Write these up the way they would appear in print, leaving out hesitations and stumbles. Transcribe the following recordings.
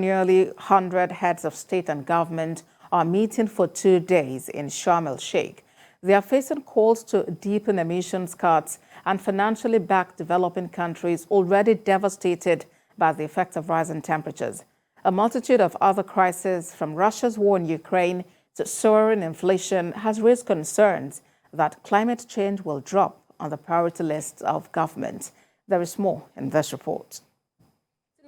Nearly 100 heads of state and government are meeting for 2 days in Sharm El Sheik. They are facing calls to deepen emissions cuts and financially back developing countries already devastated by the effects of rising temperatures. A multitude of other crises, from Russia's war in Ukraine to soaring inflation, has raised concerns that climate change will drop on the priority list of government. There is more in this report.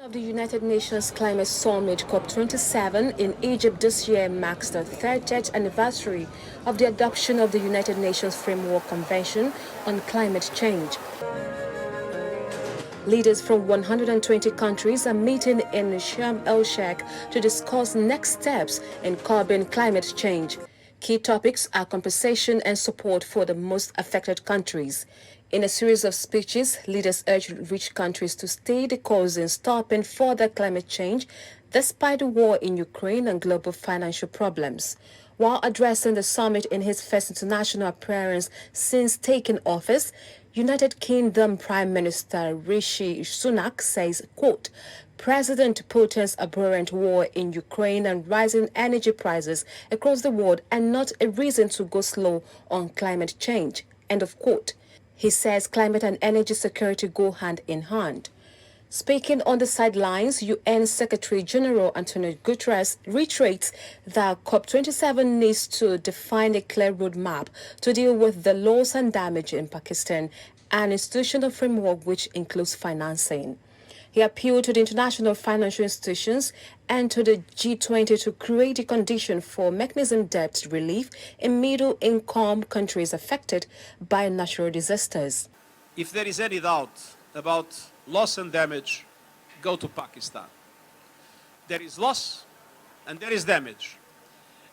Of the United Nations Climate Summit COP27 in Egypt this year marks the 30th anniversary of the adoption of the United Nations Framework Convention on Climate Change. Leaders from 120 countries are meeting in Sharm El Sheik to discuss next steps in curbing climate change. Key topics are compensation and support for the most affected countries. In a series of speeches, leaders urged rich countries to stay the course in stopping further climate change, despite the war in Ukraine and global financial problems. While addressing the summit in his first international appearance since taking office, United Kingdom Prime Minister Rishi Sunak says, quote, President Putin's abhorrent war in Ukraine and rising energy prices across the world are not a reason to go slow on climate change, end of quote. He says climate and energy security go hand in hand. Speaking on the sidelines, UN Secretary General Antonio Guterres reiterates that COP27 needs to define a clear roadmap to deal with the loss and damage in Pakistan, an institutional framework which includes financing. He appealed to the international financial institutions and to the G20 to create a condition for mechanism debt relief in middle-income countries affected by natural disasters. If there is any doubt about loss and damage, go to Pakistan. There is loss and there is damage.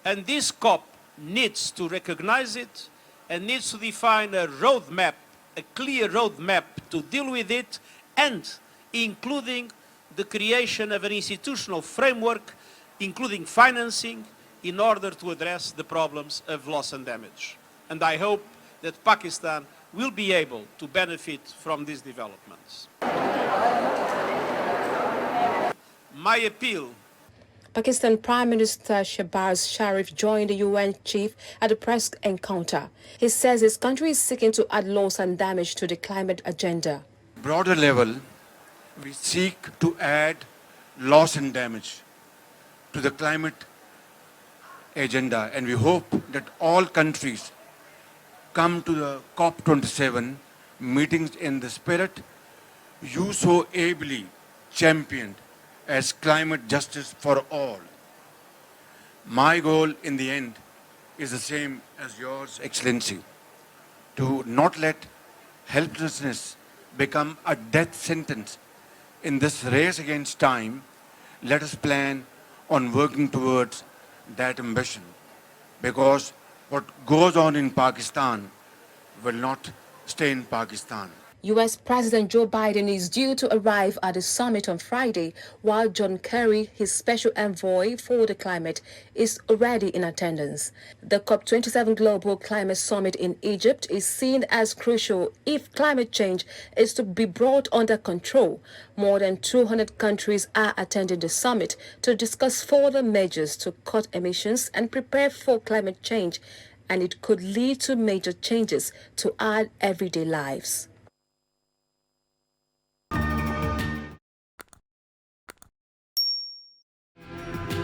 And this COP needs to recognize it and needs to define a roadmap, a clear roadmap to deal with it, and including the creation of an institutional framework, including financing, in order to address the problems of loss and damage. And I hope that Pakistan will be able to benefit from these developments. My appeal. Pakistan Prime Minister Shehbaz Sharif joined the UN chief at a press encounter. He says his country is seeking to add loss and damage to the climate agenda. Broader level, we seek to add loss and damage to the climate agenda, and we hope that all countries come to the COP27 meetings in the spirit you so ably championed as climate justice for all. My goal in the end is the same as yours, Excellency, to not let helplessness become a death sentence. In this race against time, let us plan on working towards that ambition, because what goes on in Pakistan will not stay in Pakistan. U.S. President Joe Biden is due to arrive at the summit on Friday, while John Kerry, his special envoy for the climate, is already in attendance. The COP27 Global Climate Summit in Egypt is seen as crucial if climate change is to be brought under control. More than 200 countries are attending the summit to discuss further measures to cut emissions and prepare for climate change, and it could lead to major changes to our everyday lives.